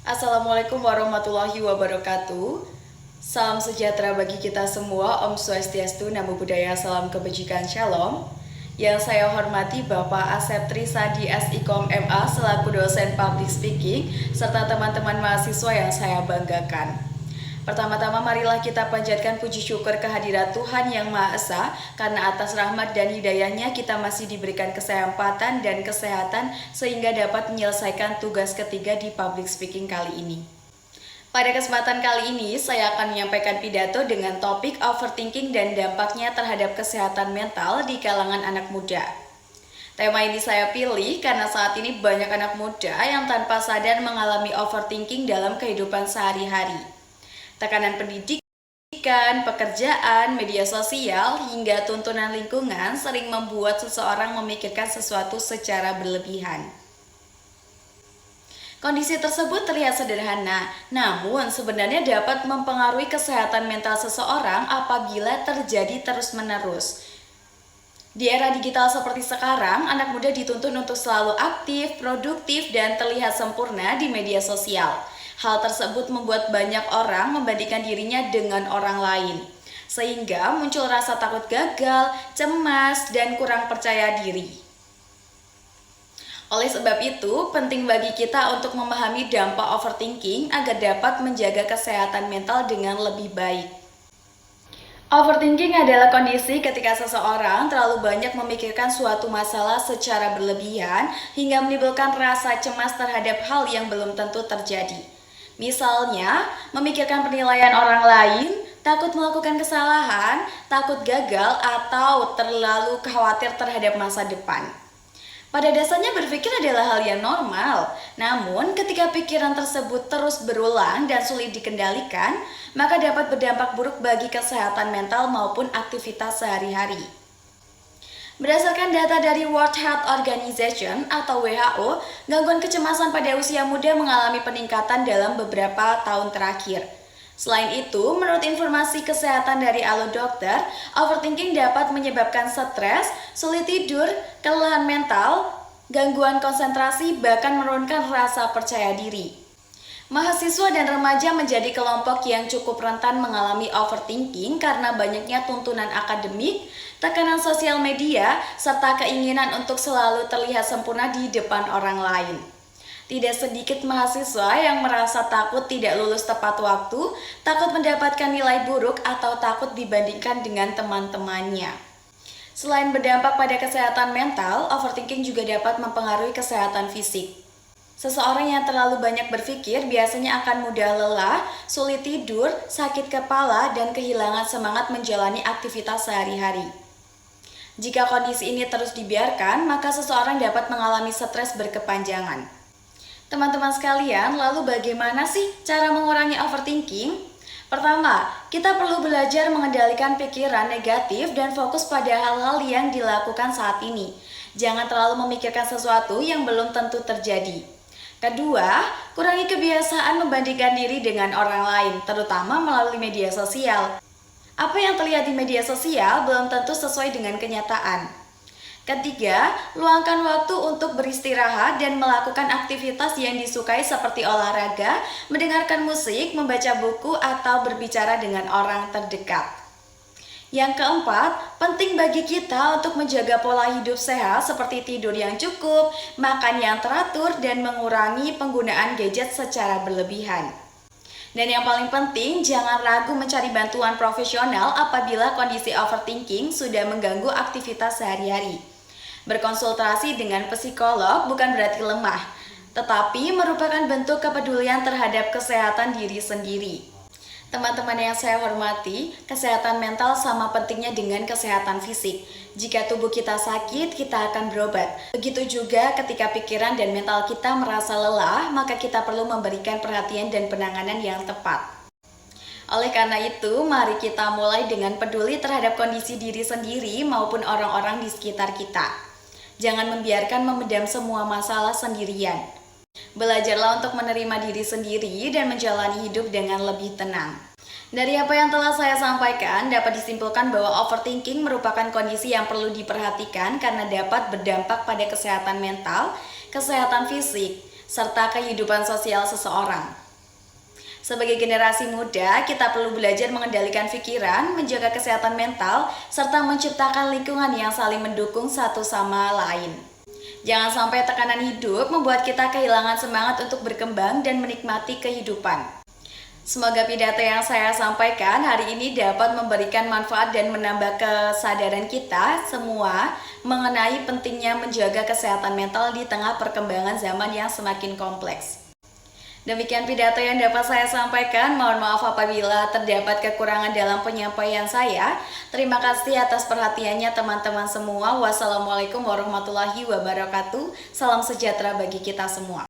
Assalamualaikum warahmatullahi wabarakatuh. Salam sejahtera bagi kita semua. Om Swastiastu, Namo Buddhaya, salam kebajikan, Shalom. Yang saya hormati Bapak Asep Trisadi SIKOM MA selaku dosen public speaking serta teman-teman mahasiswa yang saya banggakan. Pertama-tama marilah kita panjatkan puji syukur kehadirat Tuhan Yang Maha Esa, karena atas rahmat dan hidayahnya kita masih diberikan kesempatan dan kesehatan sehingga dapat menyelesaikan tugas ketiga di public speaking kali ini. Pada kesempatan kali ini saya akan menyampaikan pidato dengan topik overthinking dan dampaknya terhadap kesehatan mental di kalangan anak muda. Tema ini saya pilih karena saat ini banyak anak muda yang tanpa sadar mengalami overthinking dalam kehidupan sehari-hari. Tekanan pendidikan, pekerjaan, media sosial, hingga tuntunan lingkungan sering membuat seseorang memikirkan sesuatu secara berlebihan. Kondisi tersebut terlihat sederhana, namun sebenarnya dapat mempengaruhi kesehatan mental seseorang apabila terjadi terus-menerus. Di era digital seperti sekarang, anak muda dituntun untuk selalu aktif, produktif, dan terlihat sempurna di media sosial. Hal tersebut membuat banyak orang membandingkan dirinya dengan orang lain, sehingga muncul rasa takut gagal, cemas, dan kurang percaya diri. Oleh sebab itu, penting bagi kita untuk memahami dampak overthinking agar dapat menjaga kesehatan mental dengan lebih baik. Overthinking adalah kondisi ketika seseorang terlalu banyak memikirkan suatu masalah secara berlebihan hingga menimbulkan rasa cemas terhadap hal yang belum tentu terjadi. Misalnya, memikirkan penilaian orang lain, takut melakukan kesalahan, takut gagal, atau terlalu khawatir terhadap masa depan. Pada dasarnya berpikir adalah hal yang normal, namun ketika pikiran tersebut terus berulang dan sulit dikendalikan, maka dapat berdampak buruk bagi kesehatan mental maupun aktivitas sehari-hari. Berdasarkan data dari World Health Organization atau WHO, gangguan kecemasan pada usia muda mengalami peningkatan dalam beberapa tahun terakhir. Selain itu, menurut informasi kesehatan dari Allo Dokter, overthinking dapat menyebabkan stres, sulit tidur, kelelahan mental, gangguan konsentrasi, bahkan menurunkan rasa percaya diri. Mahasiswa dan remaja menjadi kelompok yang cukup rentan mengalami overthinking karena banyaknya tuntunan akademik, tekanan sosial media, serta keinginan untuk selalu terlihat sempurna di depan orang lain. Tidak sedikit mahasiswa yang merasa takut tidak lulus tepat waktu, takut mendapatkan nilai buruk, atau takut dibandingkan dengan teman-temannya. Selain berdampak pada kesehatan mental, overthinking juga dapat mempengaruhi kesehatan fisik. Seseorang yang terlalu banyak berpikir biasanya akan mudah lelah, sulit tidur, sakit kepala, dan kehilangan semangat menjalani aktivitas sehari-hari. Jika kondisi ini terus dibiarkan, maka seseorang dapat mengalami stres berkepanjangan. Teman-teman sekalian, lalu bagaimana sih cara mengurangi overthinking? Pertama, kita perlu belajar mengendalikan pikiran negatif dan fokus pada hal-hal yang dilakukan saat ini. Jangan terlalu memikirkan sesuatu yang belum tentu terjadi. Kedua, kurangi kebiasaan membandingkan diri dengan orang lain, terutama melalui media sosial. Apa yang terlihat di media sosial belum tentu sesuai dengan kenyataan. Ketiga, luangkan waktu untuk beristirahat dan melakukan aktivitas yang disukai seperti olahraga, mendengarkan musik, membaca buku, atau berbicara dengan orang terdekat. Yang keempat, penting bagi kita untuk menjaga pola hidup sehat seperti tidur yang cukup, makan yang teratur, dan mengurangi penggunaan gadget secara berlebihan. Dan yang paling penting, jangan ragu mencari bantuan profesional apabila kondisi overthinking sudah mengganggu aktivitas sehari-hari. Berkonsultasi dengan psikolog bukan berarti lemah, tetapi merupakan bentuk kepedulian terhadap kesehatan diri sendiri. Teman-teman yang saya hormati, kesehatan mental sama pentingnya dengan kesehatan fisik. Jika tubuh kita sakit, kita akan berobat. Begitu juga ketika pikiran dan mental kita merasa lelah, maka kita perlu memberikan perhatian dan penanganan yang tepat. Oleh karena itu, mari kita mulai dengan peduli terhadap kondisi diri sendiri maupun orang-orang di sekitar kita. Jangan membiarkan memendam semua masalah sendirian. Belajarlah untuk menerima diri sendiri dan menjalani hidup dengan lebih tenang. Dari apa yang telah saya sampaikan, dapat disimpulkan bahwa overthinking merupakan kondisi yang perlu diperhatikan karena dapat berdampak pada kesehatan mental, kesehatan fisik, serta kehidupan sosial seseorang. Sebagai generasi muda, kita perlu belajar mengendalikan pikiran, menjaga kesehatan mental, serta menciptakan lingkungan yang saling mendukung satu sama lain. Jangan sampai tekanan hidup membuat kita kehilangan semangat untuk berkembang dan menikmati kehidupan. Semoga pidato yang saya sampaikan hari ini dapat memberikan manfaat dan menambah kesadaran kita semua mengenai pentingnya menjaga kesehatan mental di tengah perkembangan zaman yang semakin kompleks. Demikian pidato yang dapat saya sampaikan. Mohon maaf apabila terdapat kekurangan dalam penyampaian saya. Terima kasih atas perhatiannya teman-teman semua. Wassalamualaikum warahmatullahi wabarakatuh. Salam sejahtera bagi kita semua.